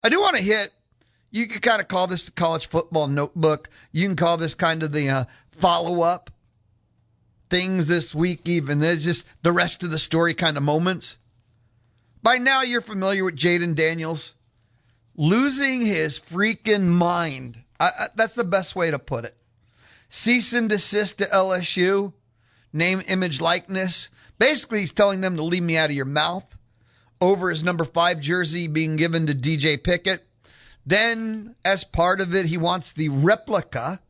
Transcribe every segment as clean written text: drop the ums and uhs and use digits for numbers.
I do want to hit, you could kind of call this the college football notebook. You can call this kind of the follow-up things this week even. There's just the rest of the story kind of moments. By now you're familiar with Jaden Daniels losing his freaking mind. That's the best way to put it. Cease and desist to LSU. Name, image, likeness. Basically, he's telling them to leave me out of your mouth over his number 5 jersey being given to DJ Pickett. Then, as part of it, he wants the replica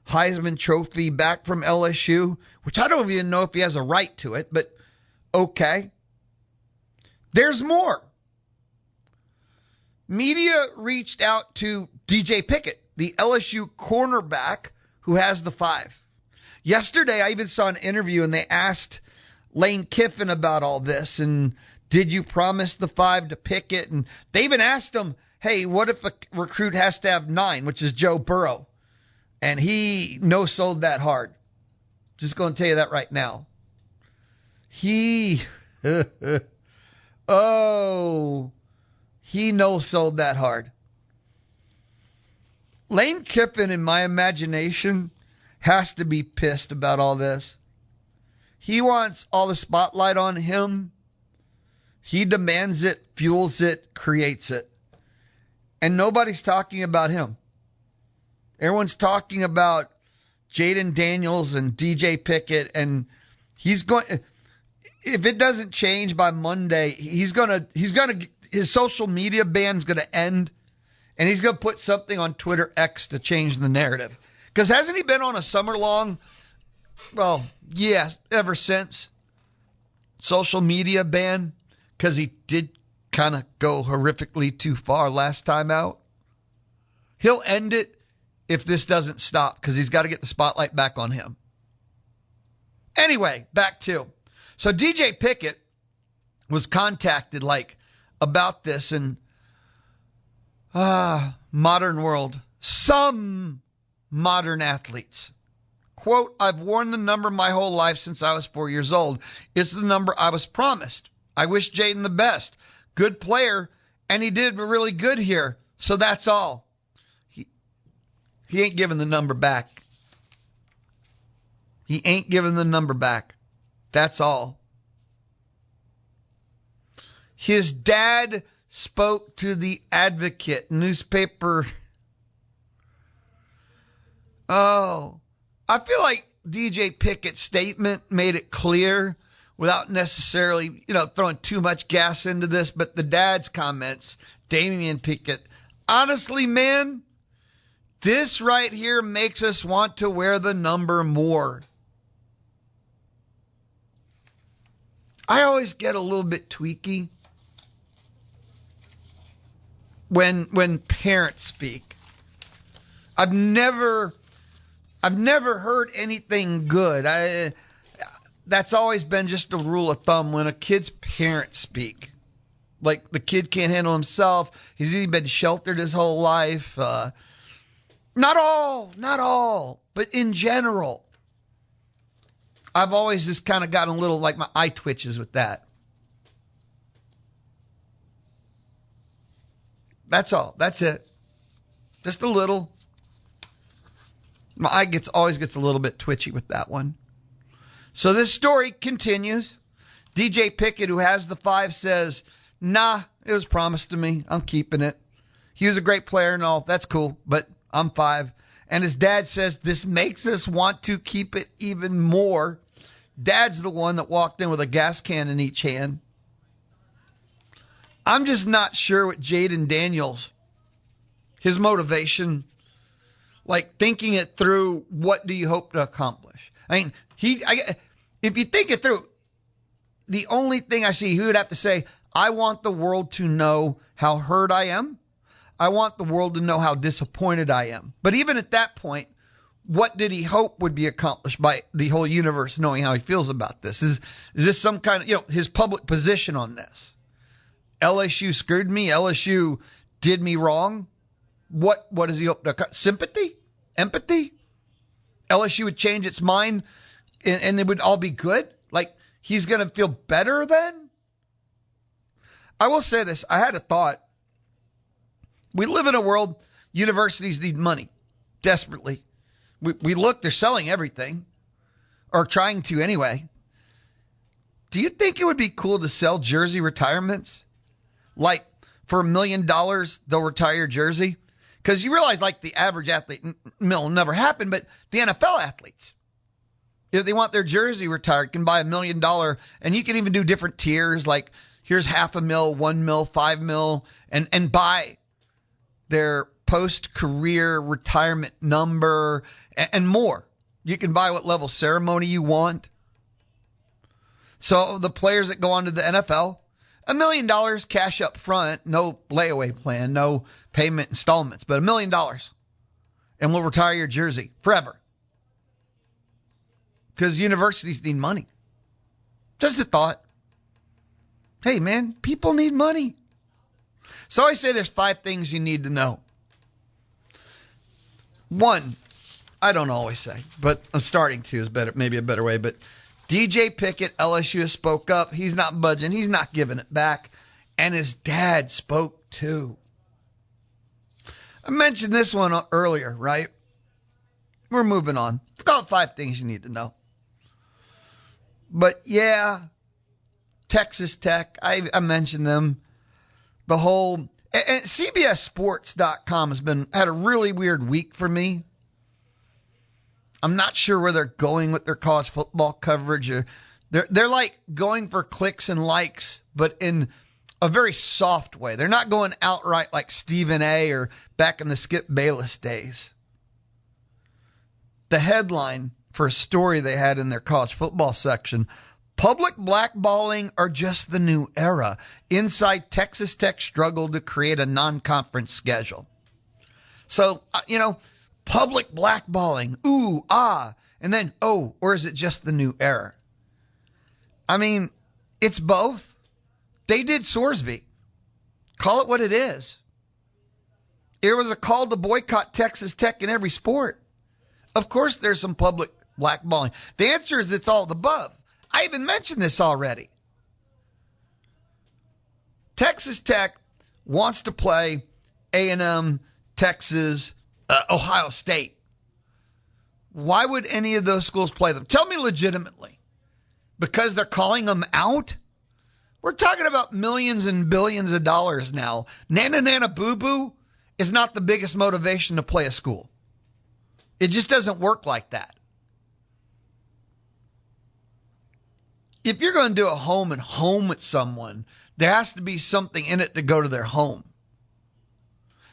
Heisman Trophy back from LSU, which I don't even know if he has a right to it, but okay. There's more. Media reached out to DJ Pickett, the LSU cornerback who has the 5. Yesterday, I even saw an interview and they asked Lane Kiffin about all this and did you promise the 5 to Pickett? And they even asked him, hey, what if a recruit has to have 9, which is Joe Burrow? And he no-sold that hard. Just going to tell you that right now. He no-sold that hard. Lane Kiffin, in my imagination, has to be pissed about all this. He wants all the spotlight on him. He demands it, fuels it, creates it. And nobody's talking about him. Everyone's talking about Jaden Daniels and DJ Pickett, and he's going, if it doesn't change by Monday, his social media ban's going to end, and he's going to put something on Twitter X to change the narrative. Because hasn't he been on a summer-long, well, yeah, ever since social media ban? Because he did kind of go horrifically too far last time out. He'll end it if this doesn't stop because he's got to get the spotlight back on him. Anyway, back to. So DJ Pickett was contacted about this and modern world. Some modern athletes. Quote, I've worn the number my whole life since I was 4 years old. It's the number I was promised. I wish Jaden the best. Good player, and he did really good here. So that's all. He ain't giving the number back. He ain't giving the number back. That's all. His dad spoke to the Advocate newspaper. Oh, I feel like DJ Pickett's statement made it clear without necessarily, throwing too much gas into this, but the dad's comments, Damian Pickett, honestly, man, this right here makes us want to wear the number more. I always get a little bit tweaky when parents speak. I've never heard anything good. That's always been just a rule of thumb when a kid's parents speak. Like the kid can't handle himself. He's even been sheltered his whole life. Not all, but in general. I've always just kind of gotten a little my eye twitches with that. That's all. That's it. Just a little. My eye always gets a little bit twitchy with that one. So this story continues. DJ Pickett, who has the 5, says, nah, it was promised to me. I'm keeping it. He was a great player and all. That's cool, but I'm 5. And his dad says, this makes us want to keep it even more. Dad's the one that walked in with a gas can in each hand. I'm just not sure what Jaden Daniels, his motivation, thinking it through, what do you hope to accomplish? I mean, if you think it through, the only thing I see, he would have to say, I want the world to know how hurt I am. I want the world to know how disappointed I am. But even at that point, what did he hope would be accomplished by the whole universe knowing how he feels about this? Is this some kind of, his public position on this? LSU screwed me. LSU did me wrong. What does he hope to? Sympathy? Empathy? LSU would change its mind and it would all be good? He's going to feel better then? I will say this. I had a thought. We live in a world, universities need money desperately. We look, they're selling everything, or trying to anyway. Do you think it would be cool to sell jersey retirements? Like for $1 million, they'll retire your jersey? Because you realize like the average athlete will never happen, but the NFL athletes, if they want their jersey retired, can buy $1 million, and you can even do different tiers, like here's $500,000, $1 million, $5 million, and buy their post-career retirement number and more. You can buy what level ceremony you want. So the players that go on to the NFL, $1 million cash up front, no layaway plan, no payment installments, but $1 million, and we'll retire your jersey forever. Because universities need money. Just a thought. Hey, man, people need money. So I say there's 5 things you need to know. 1, I don't always say, but I'm starting to is better, maybe a better way. But DJ Pickett, LSU, has spoke up. He's not budging. He's not giving it back. And his dad spoke too. I mentioned this one earlier, right? We're moving on. Forgot 5 things you need to know. But yeah, Texas Tech, I mentioned them. The whole, and CBSSports.com had a really weird week for me. I'm not sure where they're going with their college football coverage. They're like going for clicks and likes, but in a very soft way. They're not going outright like Stephen A. or back in the Skip Bayless days. The headline for a story they had in their college football section, public blackballing are just the new era. Inside Texas Tech struggled to create a non-conference schedule. So, public blackballing, ooh, ah, and then, oh, or is it just the new era? I mean, it's both. They did Sorsby. Call it what it is. It was a call to boycott Texas Tech in every sport. Of course, there's some public blackballing. The answer is it's all the above. I even mentioned this already. Texas Tech wants to play A&M, Texas, Ohio State. Why would any of those schools play them? Tell me legitimately. Because they're calling them out? We're talking about millions and billions of dollars now. Nana Nana Boo Boo is not the biggest motivation to play a school. It just doesn't work like that. If you're going to do a home and home with someone, there has to be something in it to go to their home.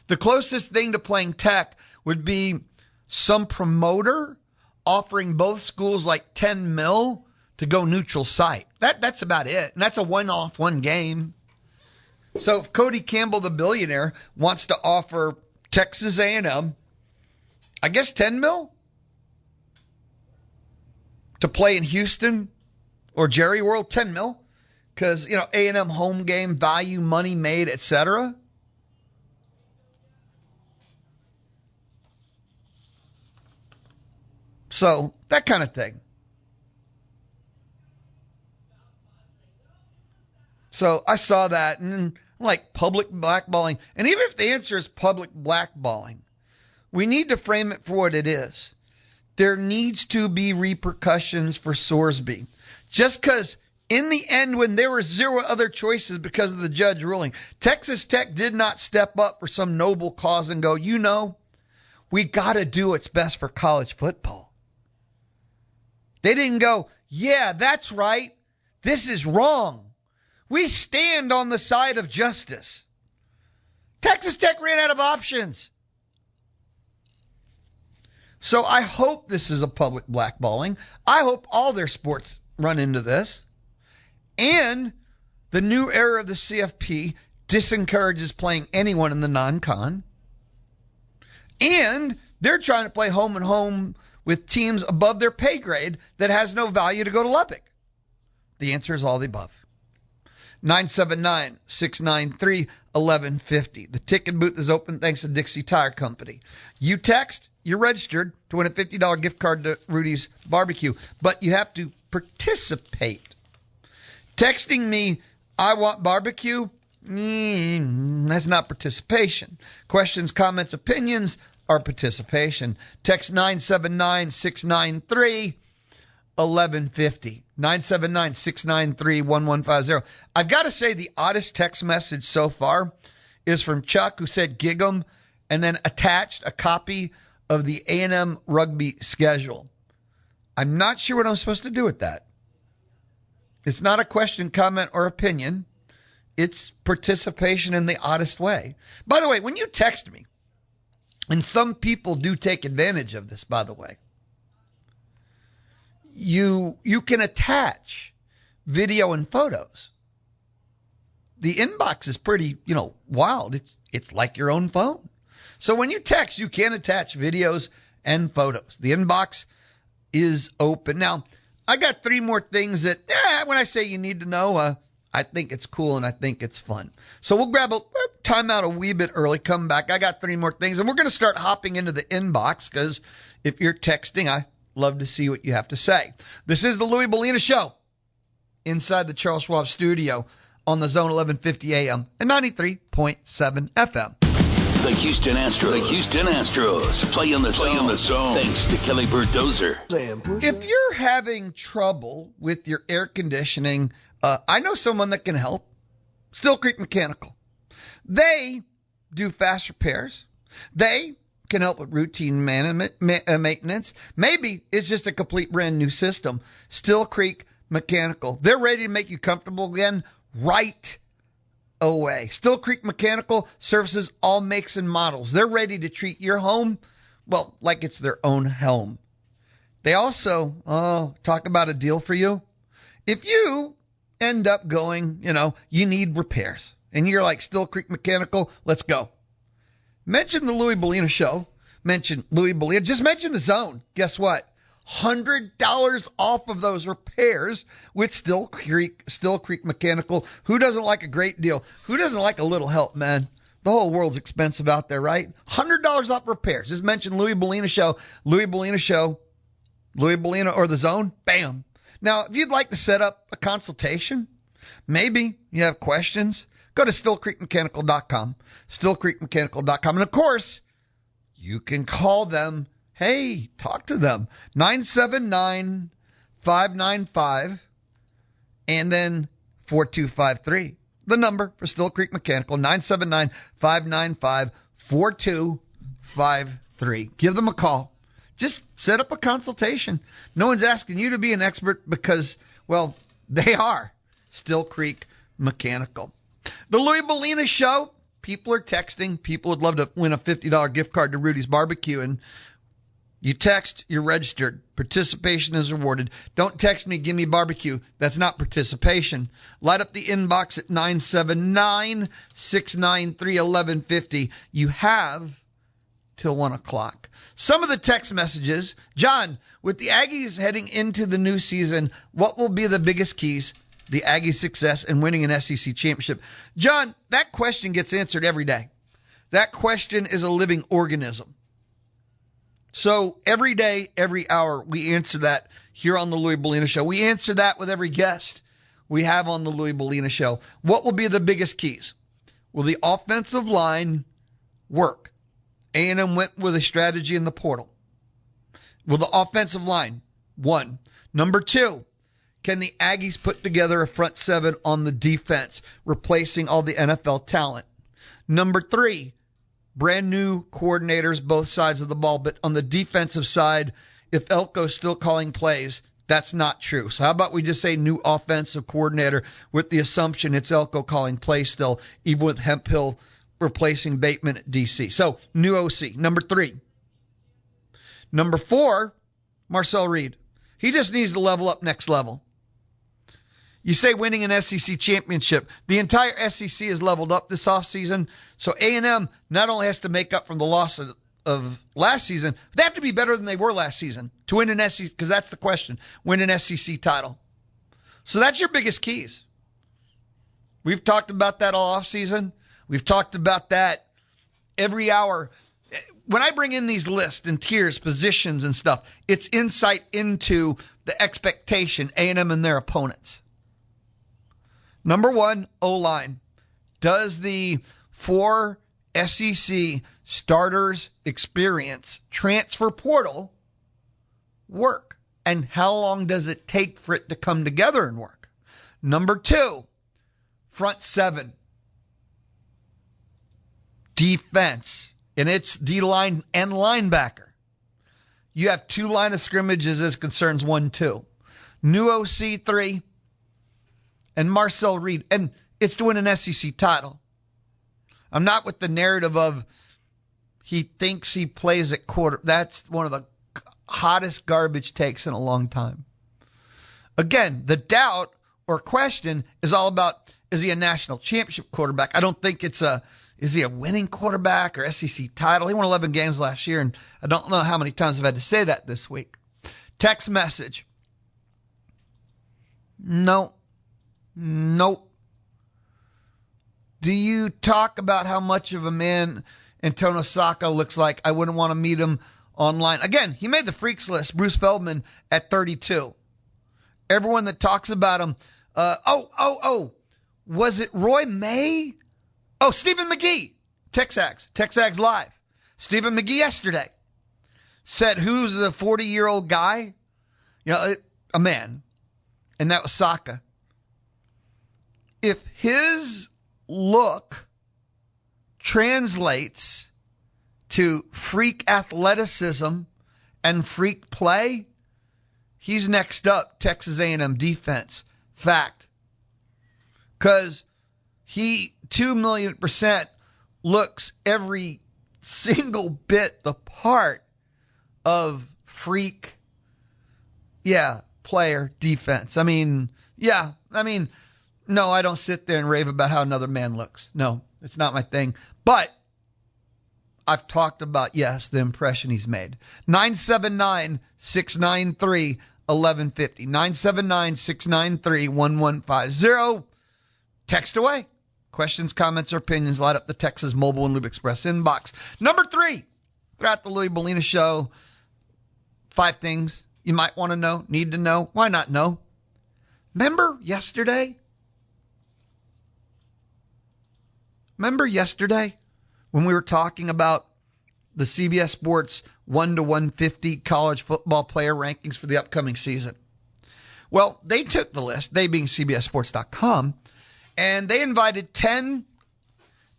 The closest thing to playing Tech would be some promoter offering both schools like $10 million to go neutral site. That's about it. And that's a one-off, one game. So if Cody Campbell, the billionaire, wants to offer Texas A&M, I guess $10 million to play in Houston or Jerry World, $10 million, because, A&M home game, value, money made, etc. So that kind of thing. So I saw that and I'm like, public blackballing. And even if the answer is public blackballing, we need to frame it for what it is. There needs to be repercussions for Sorsby. Just because in the end, when there were 0 other choices because of the judge ruling, Texas Tech did not step up for some noble cause and go, we got to do what's best for college football. They didn't go, yeah, that's right. This is wrong. We stand on the side of justice. Texas Tech ran out of options. So I hope this is a public blackballing. I hope all their sports run into this. And the new era of the CFP disencourages playing anyone in the non-con. And they're trying to play home and home with teams above their pay grade that has no value to go to Lubbock. The answer is all the above. 979-693-1150. The ticket booth is open thanks to Dixie Tire Company. You text, you're registered to win a $50 gift card to Rudy's Barbecue, but you have to participate. Texting me, I want barbecue, That's not participation. Questions, comments, opinions are participation. Text 979-693-1150. 979-693-1150. I've got to say the oddest text message so far is from Chuck, who said gig 'em and then attached a copy of the A&M rugby schedule. I'm not sure what I'm supposed to do with that. It's not a question, comment, or opinion. It's participation in the oddest way. By the way, when you text me, and some people do take advantage of this, by the way, you can attach video and photos. The inbox is pretty, wild. It's like your own phone. So when you text, you can attach videos and photos. The inbox is open. Now, I got 3 more things that, when I say you need to know, I think it's cool and I think it's fun. So we'll grab a time out a wee bit early, come back. I got 3 more things, and we're going to start hopping into the inbox because if you're texting, I love to see what you have to say. This is the Louie Bellina Show inside the Charles Schwab studio on the Zone 1150 AM and 93.7 FM. The Houston Astros play in the zone. Thanks to Kelly Bird Dozer. If you're having trouble with your air conditioning, I know someone that can help. Still Creek Mechanical. They do fast repairs. They can help with routine maintenance. Maybe it's just a complete brand new system. Still Creek Mechanical. They're ready to make you comfortable again right away. Still Creek Mechanical services all makes and models. They're ready to treat your home, well, like it's their own home. They also, talk about a deal for you. If you end up going, you need repairs and you're like Still Creek Mechanical, let's go. Mention the Louie Bellina Show. Mention Louie Bellina. Just mention the Zone. Guess what? $100 off of those repairs with Still Creek Mechanical. Who doesn't like a great deal? Who doesn't like a little help, man? The whole world's expensive out there, right? $100 off repairs. Just mention Louie Bellina Show. Louie Bellina Show. Louie Bellina or the Zone. Bam. Now, if you'd like to set up a consultation, maybe you have questions, go to stillcreekmechanical.com. Stillcreekmechanical.com. And of course, you can call them. Hey, talk to them. 979-595 and then 4253. The number for Still Creek Mechanical, 979-595-4253. Give them a call. Just set up a consultation. No one's asking you to be an expert because, well, they are. Still Creek Mechanical. The Louie Bellina Show. People are texting. People would love to win a $50 gift card to Rudy's Barbecue, and you text, you're registered. Participation is rewarded. Don't text me, give me barbecue. That's not participation. Light up the inbox at 979-693-1150. You have till 1 o'clock. Some of the text messages. John, with the Aggies heading into the new season, what will be the biggest keys, the Aggies' success in winning an SEC championship? John, that question gets answered every day. That question is a living organism. So every day, every hour, we answer that here on the Louie Bellina Show. We answer that with every guest we have on the Louie Bellina Show. What will be the biggest keys? Will the offensive line work? A&M went with a strategy in the portal. Will the offensive line? 1. Number 2, can the Aggies put together a front 7 on the defense, replacing all the NFL talent? Number 3, brand new coordinators, both sides of the ball. But on the defensive side, if Elko's still calling plays, that's not true. So how about we just say new offensive coordinator with the assumption it's Elko calling plays still, even with Hemphill replacing Bateman at DC. So new OC. Number 3. Number 4, Marcel Reed. He just needs to level up next level. You say winning an SEC championship. The entire SEC is leveled up this offseason. So A&M not only has to make up from the loss of last season, but they have to be better than they were last season to win an SEC, because that's the question, win an SEC title. So that's your biggest keys. We've talked about that all offseason. We've talked about that every hour. When I bring in these lists and tiers, positions and stuff, it's insight into the expectation, A&M and their opponents. Number 1, O-line. Does the 4 SEC starters experience transfer portal work? And how long does it take for it to come together and work? Number 2, front 7. Defense. And it's D-line and linebacker. You have 2 line of scrimmages as concerns 1-2. New OC 3. And Marcel Reed. And it's to win an SEC title. I'm not with the narrative of he thinks he plays at quarter. That's one of the hottest garbage takes in a long time. Again, the doubt or question is all about, is he a national championship quarterback? I don't think is he a winning quarterback or SEC title? He won 11 games last year, and I don't know how many times I've had to say that this week. Text message. Nope. Do you talk about how much of a man Antonio Saka looks like? I wouldn't want to meet him online. Again, he made the freaks list, Bruce Feldman, at 32. Everyone that talks about him, was it Roy May? Oh, Stephen McGee, Texags Live. Stephen McGee yesterday said, who's the 40-year-old guy? A man. And that was Saka. If his look translates to freak athleticism and freak play, he's next up, Texas A&M defense. Fact. Because he 2,000,000% looks every single bit the part of freak, player defense. No, I don't sit there and rave about how another man looks. No, it's not my thing. But I've talked about, the impression he's made. 979-693-1150. 979-693-1150. Text away. Questions, comments, or opinions light up the Texas Mobile and Lube Express inbox. Number 3, throughout the Louie Bellina Show, 5 things you might want to know, need to know. Why not know? Remember yesterday when we were talking about the CBS Sports 1 to 150 college football player rankings for the upcoming season? Well, they took the list, they being CBSSports.com, and they invited 10,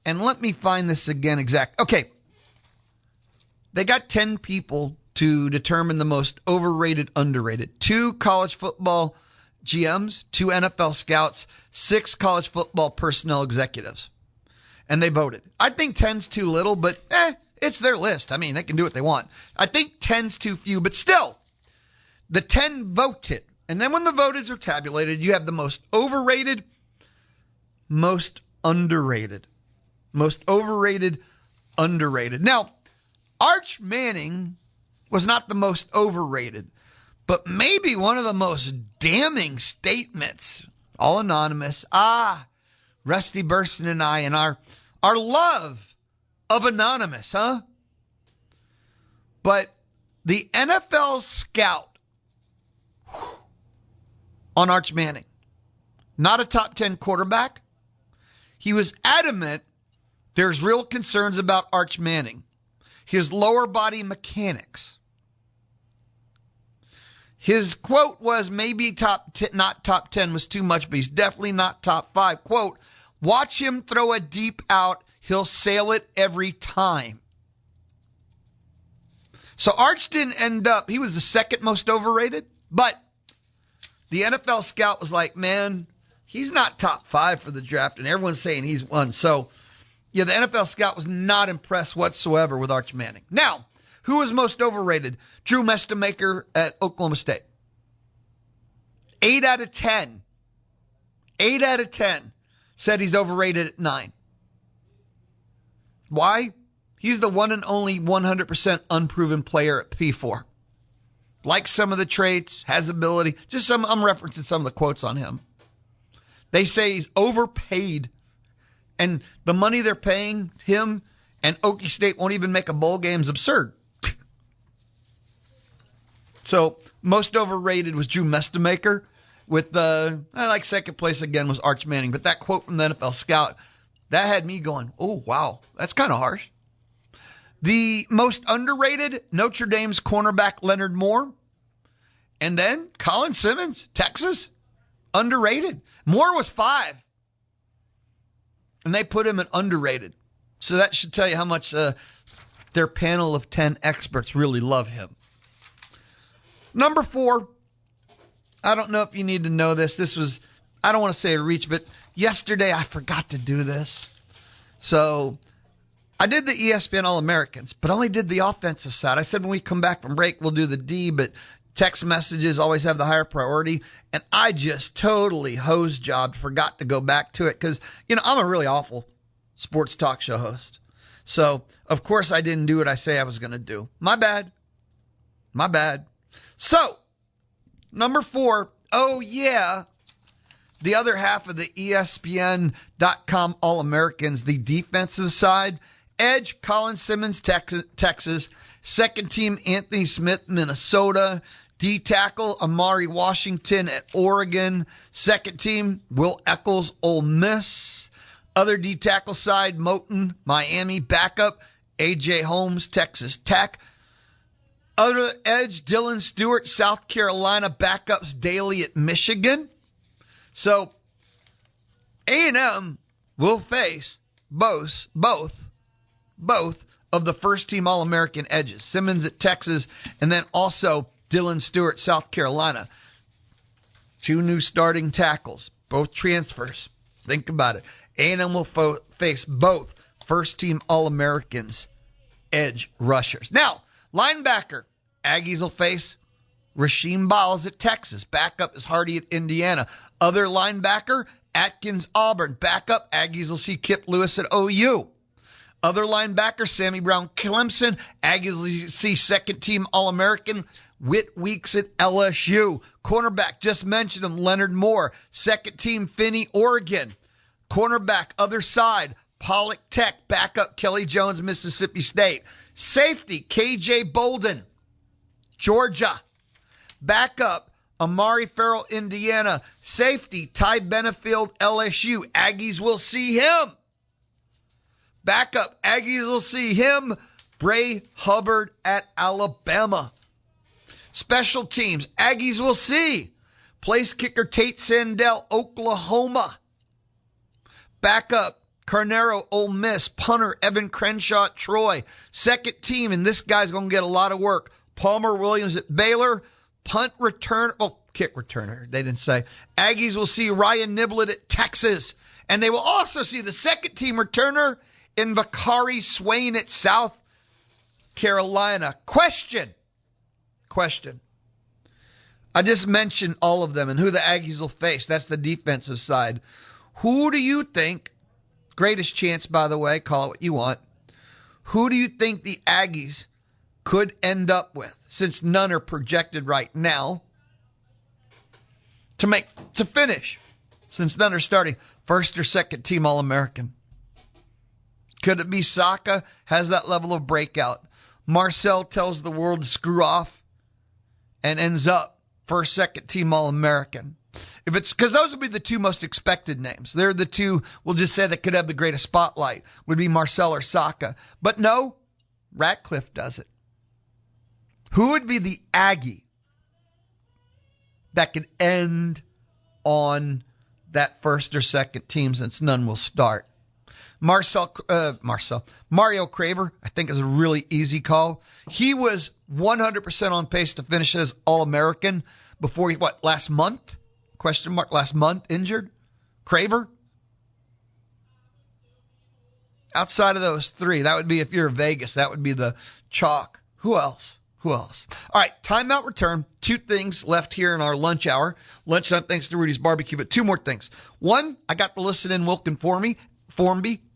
and let me find this again exact. Okay. They got 10 people to determine the most overrated, underrated. 2 college football GMs, 2 NFL scouts, 6 college football personnel executives. And they voted. I think 10's too little, but it's their list. They can do what they want. I think 10's too few, but still, the 10 voted. And then when the votes are tabulated, you have the most overrated, most underrated. Most overrated, underrated. Now, Arch Manning was not the most overrated, but maybe one of the most damning statements, all anonymous. Rusty Burson and I and our love of anonymous, huh? But the NFL scout on Arch Manning, not a top 10 quarterback. He was adamant there's real concerns about Arch Manning, his lower body mechanics. His quote was maybe not top 10 was too much, but he's definitely not top 5. Quote, watch him throw a deep out. He'll sail it every time. So Arch didn't end up, he was the second most overrated, but the NFL scout was like, man, he's not top 5 for the draft, and everyone's saying he's one. So, the NFL scout was not impressed whatsoever with Arch Manning. Now, who was most overrated? Drew Mestamaker at Oklahoma State. 8 out of 10. 8 out of 10 said he's overrated at 9. Why? He's the one and only 100% unproven player at P4. Likes some of the traits, has ability. I'm referencing some of the quotes on him. They say he's overpaid, and the money they're paying him and Okie State won't even make a bowl game is absurd. So most overrated was Drew Mestamaker. With second place again was Arch Manning. But that quote from the NFL scout, That had me going, oh, wow, that's kind of harsh. The most underrated, Notre Dame's cornerback Leonard Moore. And then Colin Simmons, Texas, underrated. Moore was 5. And they put him in underrated. So that should tell you how much their panel of 10 experts really love him. Number 4, I don't know if you need to know this. This was, I don't want to say a reach, but yesterday I forgot to do this. So I did the ESPN All-Americans, but only did the offensive side. I said when we come back from break, we'll do the D, but text messages always have the higher priority. And I just totally hose jobbed, forgot to go back to it because, I'm a really awful sports talk show host. So, of course, I didn't do what I say I was going to do. My bad. So, number 4, oh yeah, the other half of the ESPN.com All-Americans, the defensive side, edge, Colin Simmons, Texas, second team, Anthony Smith, Minnesota, D tackle, Amari Washington at Oregon, second team, Will Eccles, Ole Miss, other D tackle side, Moton, Miami, backup, AJ Holmes, Texas Tech, other edge, Dylan Stewart, South Carolina, backups, Daly at Michigan. So, A&M will face both of the first-team All-American edges. Simmons at Texas, and then also Dylan Stewart, South Carolina. 2 new starting tackles, both transfers. Think about it. A&M will face both first-team All-Americans edge rushers. Now, linebacker, Aggies will face Rasheem Biles at Texas. Backup is Hardy at Indiana. Other linebacker, Atkins, Auburn. Backup, Aggies will see Kip Lewis at OU. Other linebacker, Sammy Brown, Clemson. Aggies will see second-team All-American Whit Weeks at LSU. Cornerback, just mentioned him, Leonard Moore. Second-team Finney, Oregon. Cornerback, other side, Pollock Tech. Backup, Kelly Jones, Mississippi State. Safety, KJ Bolden, Georgia. Backup, Amari Farrell, Indiana. Safety, Ty Benefield, LSU. Aggies will see him. Backup, Aggies will see him. Bray Hubbard at Alabama. Special teams, Aggies will see place kicker Tate Sandell, Oklahoma. Backup, Carnero, Ole Miss. Punter, Evan Crenshaw, Troy. Second team, and this guy's going to get a lot of work, Palmer Williams at Baylor. Kick returner, they didn't say. Aggies will see Ryan Niblett at Texas. And they will also see the second team returner in Vakari Swain at South Carolina. Question. I just mentioned all of them and who the Aggies will face. That's the defensive side. Who do you think, greatest chance, by the way, call it what you want, who do you think the Aggies could end up with, since none are projected right now, to finish, since none are starting, first or second team All-American? Could it be Saka has that level of breakout? Marcel tells the world to screw off and ends up first, second team All-American. If it's because those would be the 2 most expected names. They're the 2, we'll just say, that could have the greatest spotlight, would be Marcel or Saka. But no, Ratcliffe does it. Who would be the Aggie that could end on that first or second team, since none will start? Mario Craver, I think, is a really easy call. He was 100% on pace to finish as All-American before he, last month? Last month, injured? Craver? Outside of those 3, that would be, if you're Vegas, that would be the chalk. Who else? All right, timeout return. 2 things left here in our lunch hour. Lunchtime thanks to Rudy's Barbecue, but 2 more things. 1, I got to listen in Wilkin Formby,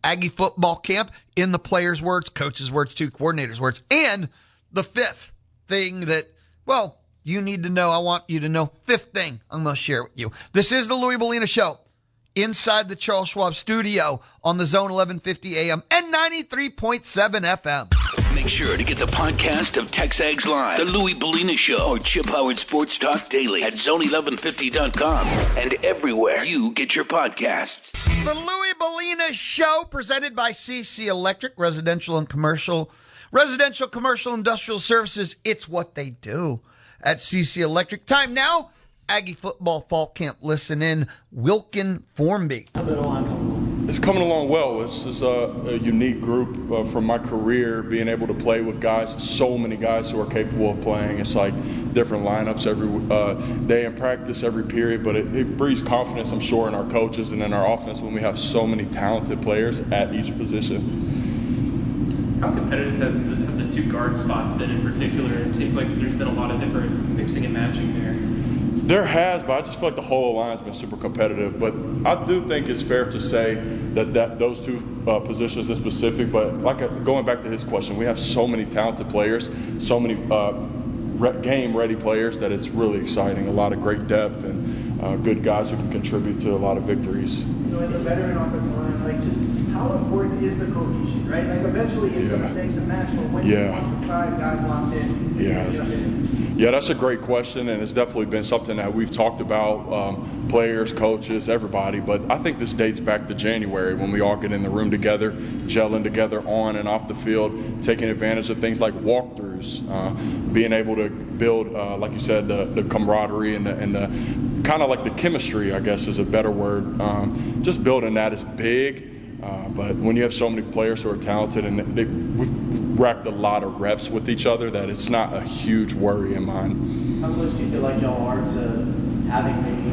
Aggie football camp, in the players' words, coaches' words too, coordinators' words. And the 5th thing that, you need to know, I want you to know, 5th thing I'm going to share with you. This is the Louie Bellina Show, inside the Charles Schwab studio on the Zone 1150 AM and 93.7 FM. Make sure to get the podcast of Texags Live, The Louie Bellina Show, or Chip Howard Sports Talk Daily at zone1150.com and everywhere you get your podcasts. The Louie Bellina Show, presented by CC Electric, residential, commercial, industrial services. It's what they do at CC Electric. Time now, Aggie football fall camp. Listen in, Wilkin Formby. How's it all coming? It's coming along well. This is a unique group from my career, being able to play with guys, so many guys who are capable of playing. It's like different lineups every day in practice, every period, but it breeds confidence, I'm sure, in our coaches and in our offense when we have so many talented players at each position. How competitive have the two guard spots been in particular? It seems like there's been a lot of different mixing and matching there. There has, but I just feel like the whole line's been super competitive. But I do think it's fair to say that those two positions in specific, but going back to his question, we have so many talented players, so many game-ready players that it's really exciting. A lot of great depth and good guys who can contribute to a lot of victories. As a veteran offensive line, just how important is the cohesion, right? Eventually it's going to mix and match, but when you want to try guys locked in, Yeah, that's a great question, and it's definitely been something that we've talked about, players, coaches, everybody. But I think this dates back to January when we all get in the room together, gelling together on and off the field, taking advantage of things like walkthroughs, being able to build, like you said, the camaraderie and the kind of like the chemistry, I guess is a better word. Just building that is big. But when you have so many players who are talented and we've racked a lot of reps with each other, that it's not a huge worry in mine. How close do you feel like y'all are to having maybe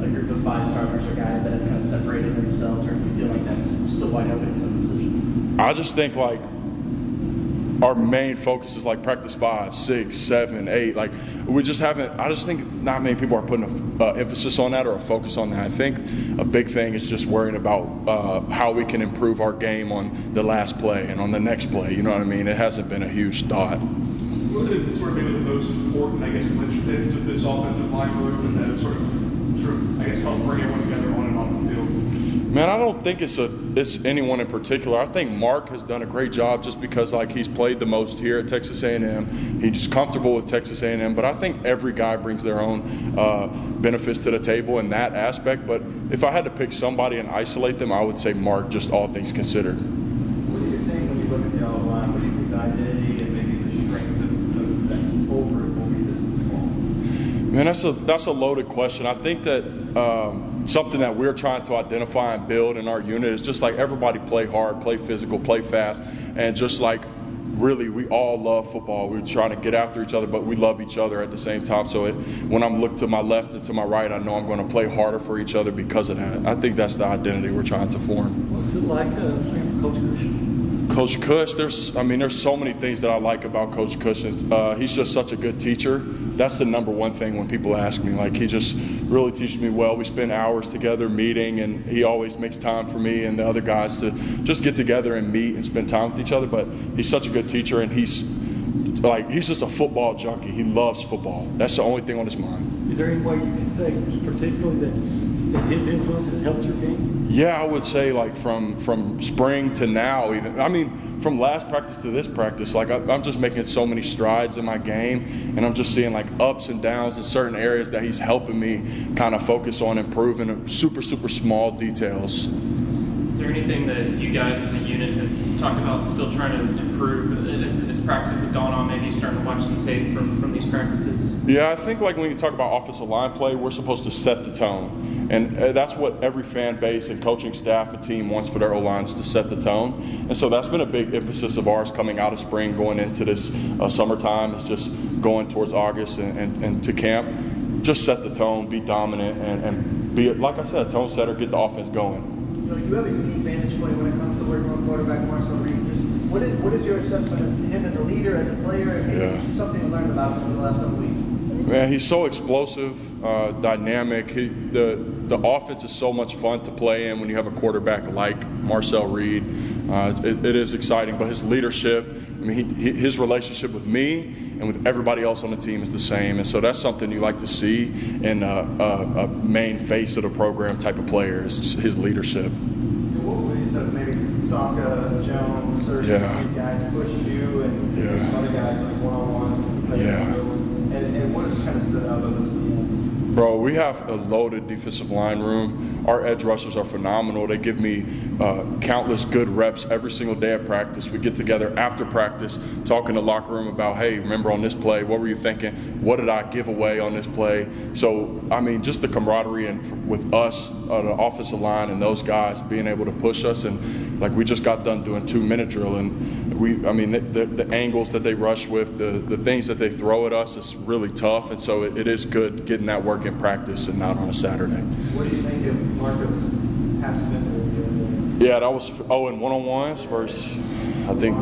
a group of 5 starters or guys that have kind of separated themselves, or do you feel like that's still wide open in some positions? I just think like our main focus is like practice 5, 6, 7, 8. Like we just haven't. I just think not many people are putting an emphasis on that or a focus on that. I think a big thing is just worrying about how we can improve our game on the last play and on the next play. You know what I mean? It hasn't been a huge thought. What have sort of maybe the most important, I guess, linchpins of this offensive line group, and that sort of, I guess, help bring everyone together on and off the field? Man, I don't think it's anyone in particular. I think Mark has done a great job just because like he's played the most here at Texas A&M. He's comfortable with Texas A&M, but I think every guy brings their own benefits to the table in that aspect. But if I had to pick somebody and isolate them, I would say Mark, just all things considered. What do you think when you look at the offensive line? What do you think the identity and maybe the strength of that whole group will be this fall? Man, that's a loaded question. I think that something that we're trying to identify and build in our unit is just like everybody play hard, play physical, play fast, and just like really we all love football. We're trying to get after each other, but we love each other at the same time. So when I'm looking to my left and to my right, I know I'm going to play harder for each other because of that. I think that's the identity we're trying to form. What's it like playing for Coach Cush? Coach Cush, there's so many things that I like about Coach Cush. He's just such a good teacher. That's the number one thing when people ask me. Like, he just really teaches me well. We spend hours together meeting, and he always makes time for me and the other guys to just get together and meet and spend time with each other. But he's such a good teacher, and he's just a football junkie. He loves football. That's the only thing on his mind. Is there any way you can say particularly that his influence has helped your game? Yeah, I would say like from spring to now even. I mean, from last practice to this practice, like I'm just making so many strides in my game, and I'm just seeing like ups and downs in certain areas that he's helping me kind of focus on improving super, super small details. Is there anything that you guys as a unit have talked about still trying to improve as practices have gone on, maybe starting to watch some tape from these practices? Yeah, I think like when you talk about offensive line play, we're supposed to set the tone. And that's what every fan base and coaching staff and team wants for their O-line, is to set the tone. And so that's been a big emphasis of ours coming out of spring, going into this summertime. It's just going towards August and to camp. Just set the tone, be dominant, and be, like I said, a tone setter, get the offense going. You have a unique vantage point when it comes to working with quarterback Marcel Reed. Just what is your assessment of him as a leader, as a player, and maybe something you learned about him over the last couple of weeks? Man, he's so explosive, dynamic. The offense is so much fun to play in when you have a quarterback like Marcel Reed. It is exciting, but his leadership, I mean, his relationship with me and with everybody else on the team is the same, and so that's something you like to see in a main face of the program type of player, is his leadership. What would you say maybe Saka, Jones, Searcy, these guys pushing you and guys like one-on-ones, and what has kind of stood out of those games? Bro, we have a loaded defensive line room. Our edge rushers are phenomenal. They give me countless good reps every single day at practice. We get together after practice, talk in the locker room about, hey, remember on this play, what were you thinking? What did I give away on this play? So, I mean, just the camaraderie and with us, the offensive line and those guys being able to push us. And like we just got done doing 2-minute drill, and the angles that they rush with, the things that they throw at us is really tough. And so it is good getting that work in practice and not on a Saturday. What do you think of Marco's half-step? Yeah, that was in one-on-ones versus, I think,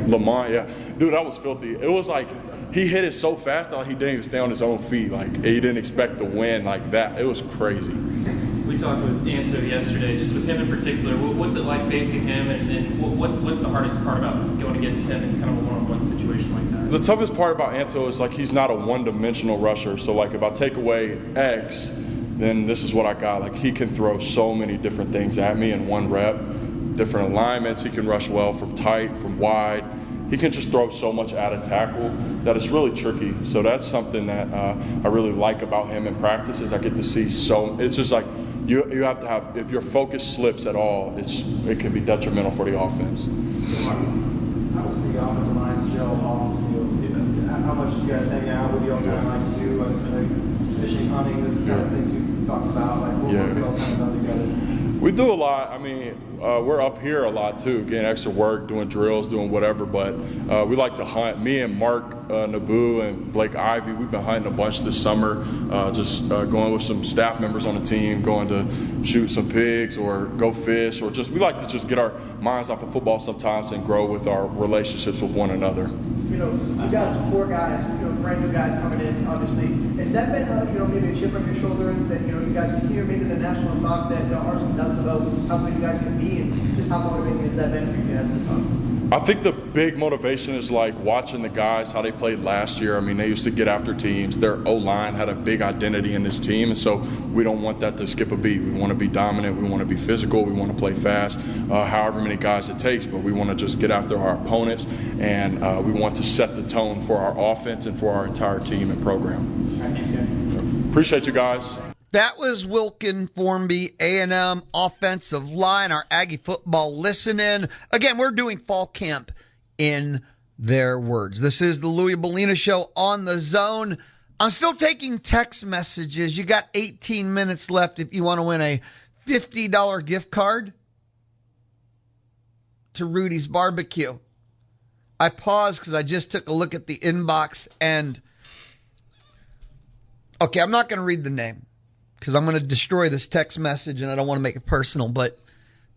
Lamont. Yeah, dude, that was filthy. It was like he hit it so fast that he didn't even stay on his own feet. Like he didn't expect to win like that. It was crazy. We talked with Anto yesterday, just with him in particular. What's it like facing him, and what's the hardest part about going against him in kind of a one-on-one situation like that? The toughest part about Anto is like he's not a one-dimensional rusher. So like if I take away X, then this is what I got. Like he can throw so many different things at me in one rep, different alignments. He can rush well from tight, from wide. He can just throw so much out of tackle that it's really tricky. So that's something that I really like about him in practice is I get to see it's just like you have to have, if your focus slips at all, it can be detrimental for the offense. How was the offensive line gel off the field? How much do you guys hang out? What do you all kind of like to do? Like fishing, hunting, this kind of things you talked about? Like what we all kind of done together? We do a lot. I mean, we're up here a lot too, getting extra work, doing drills, doing whatever. But we like to hunt. Me and Mark Naboo and Blake Ivy, we've been hunting a bunch this summer. Just going with some staff members on the team, going to shoot some pigs or go fish, or we like to just get our minds off of football sometimes and grow with our relationships with one another. You got 4 guys, brand new guys coming in, obviously. Has that been, maybe a chip on your shoulder that, you guys hear maybe the national talk that there are some doubts about how good you guys can be, and just how motivating has that been for you guys this time? I think the big motivation is like watching the guys, how they played last year. I mean, they used to get after teams. Their O-line had a big identity in this team, and so we don't want that to skip a beat. We want to be dominant. We want to be physical. We want to play fast, however many guys it takes, but we want to just get after our opponents, and we want to set the tone for our offense and for our entire team and program. Appreciate you guys. That was Wilkin Formby, A&M offensive line, our Aggie football listen-in. Again, we're doing fall camp in their words. This is the Louie Bellina Show on the Zone. I'm still taking text messages. You got 18 minutes left if you want to win a $50 gift card to Rudy's Barbecue. I paused because I just took a look at the inbox and, okay, I'm not going to read the name, because I'm going to destroy this text message and I don't want to make it personal, but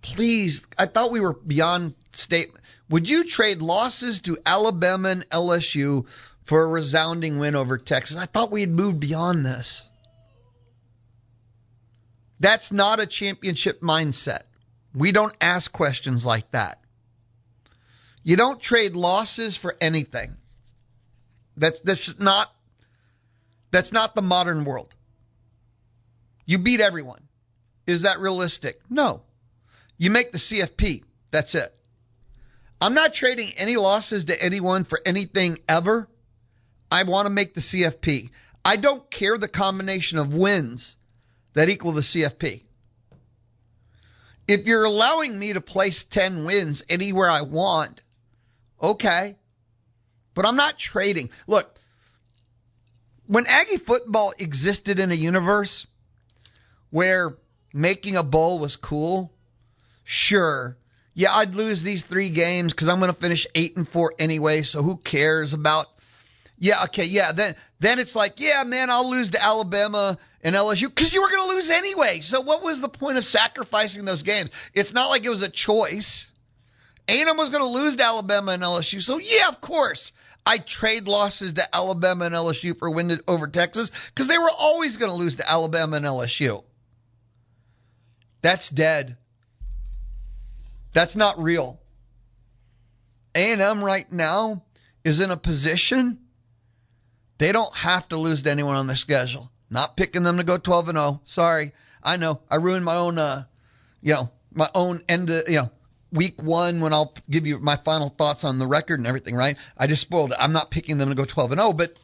please, I thought we were beyond statement. Would you trade losses to Alabama and LSU for a resounding win over Texas? I thought we had moved beyond this. That's not a championship mindset. We don't ask questions like that. You don't trade losses for anything. That's not the modern world. You beat everyone. Is that realistic? No. You make the CFP. That's it. I'm not trading any losses to anyone for anything ever. I want to make the CFP. I don't care the combination of wins that equal the CFP. If you're allowing me to place 10 wins anywhere I want, okay. But I'm not trading. Look, when Aggie football existed in a universe where making a bowl was cool, sure. Yeah, I'd lose these 3 games because I'm going to finish 8-4 anyway, so who cares about, yeah, okay, yeah. Then it's like, yeah, man, I'll lose to Alabama and LSU because you were going to lose anyway. So what was the point of sacrificing those games? It's not like it was a choice. A&M was going to lose to Alabama and LSU, so yeah, of course. I trade losses to Alabama and LSU for win over Texas because they were always going to lose to Alabama and LSU. That's dead. That's not real. A&M right now is in a position they don't have to lose to anyone on their schedule. Not picking them to go 12-0. Sorry. I know. I ruined my own, my own end of, week 1 when I'll give you my final thoughts on the record and everything, right? I just spoiled it. I'm not picking them to go 12-0, but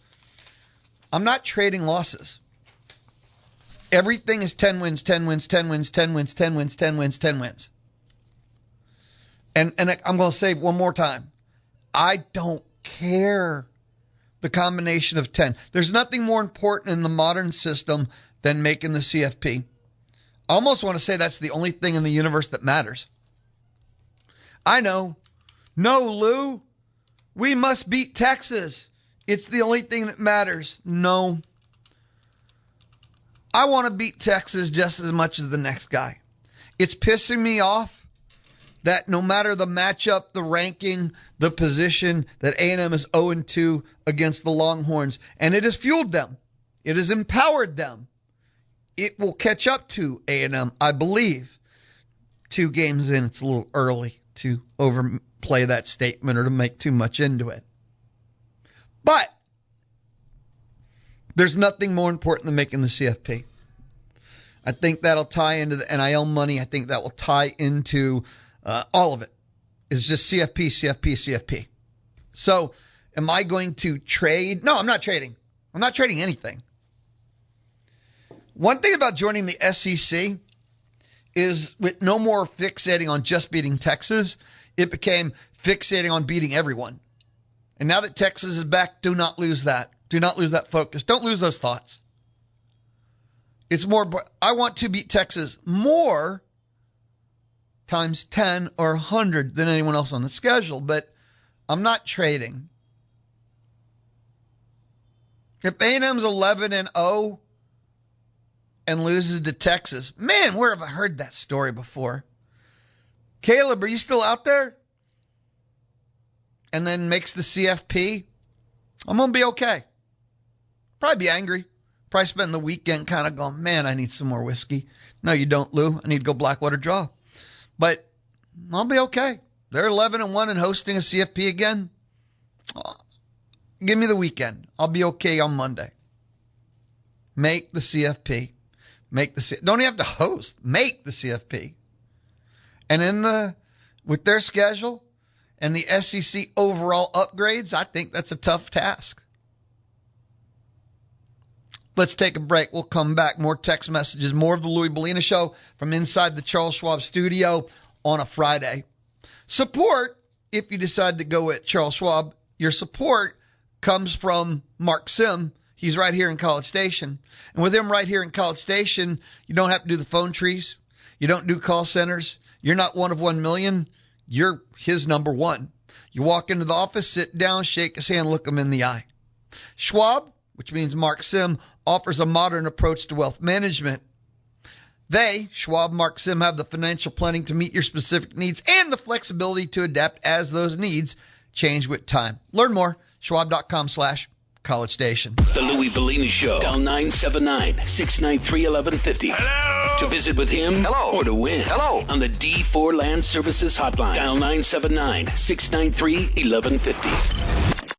I'm not trading losses. Everything is 10 wins, 10 wins, 10 wins, 10 wins, 10 wins, 10 wins, 10 wins. And I'm going to say one more time. I don't care the combination of 10. There's nothing more important in the modern system than making the CFP. I almost want to say that's the only thing in the universe that matters. I know. No, Lou. We must beat Texas. It's the only thing that matters. No. I want to beat Texas just as much as the next guy. It's pissing me off that no matter the matchup, the ranking, the position, that A&M is 0-2 against the Longhorns, and it has fueled them. It has empowered them. It will catch up to A&M, I believe. 2 games in, it's a little early to overplay that statement or to make too much into it. But there's nothing more important than making the CFP. I think that'll tie into the NIL money. I think that will tie into all of it. It's just CFP, CFP, CFP. So am I going to trade? No, I'm not trading. I'm not trading anything. One thing about joining the SEC is with no more fixating on just beating Texas, it became fixating on beating everyone. And now that Texas is back, do not lose that. Do not lose that focus. Don't lose those thoughts. It's more, I want to beat Texas more times 10 or 100 than anyone else on the schedule, but I'm not trading. If A&M's 11-0 and loses to Texas, man, where have I heard that story before? Caleb, are you still out there? And then makes the CFP, I'm going to be okay. Probably be angry. Probably spend the weekend kind of going, man, I need some more whiskey. No, you don't, Lou. I need to go Blackwater Draw. But I'll be okay. They're 11-1 and hosting a CFP again. Give me the weekend. I'll be okay on Monday. Make the CFP. Don't even have to host. Make the CFP. And with their schedule and the SEC overall upgrades, I think that's a tough task. Let's take a break. We'll come back. More text messages, more of the Louie Bellina Show from inside the Charles Schwab studio on a Friday. Support, if you decide to go with Charles Schwab, your support comes from Mark Sim. He's right here in College Station. And with him right here in College Station, you don't have to do the phone trees. You don't do call centers. You're not one of 1 million. You're his number one. You walk into the office, sit down, shake his hand, look him in the eye. Schwab, which means Mark Sim, offers a modern approach to wealth management. They, Schwab, Mark Sim, have the financial planning to meet your specific needs and the flexibility to adapt as those needs change with time. Learn more, schwab.com/College Station. The Louie Bellina Show. Dial 979-693-1150. Hello. To visit with him. Hello. Or to win. Hello. On the D4 Land Services Hotline. Dial 979-693-1150.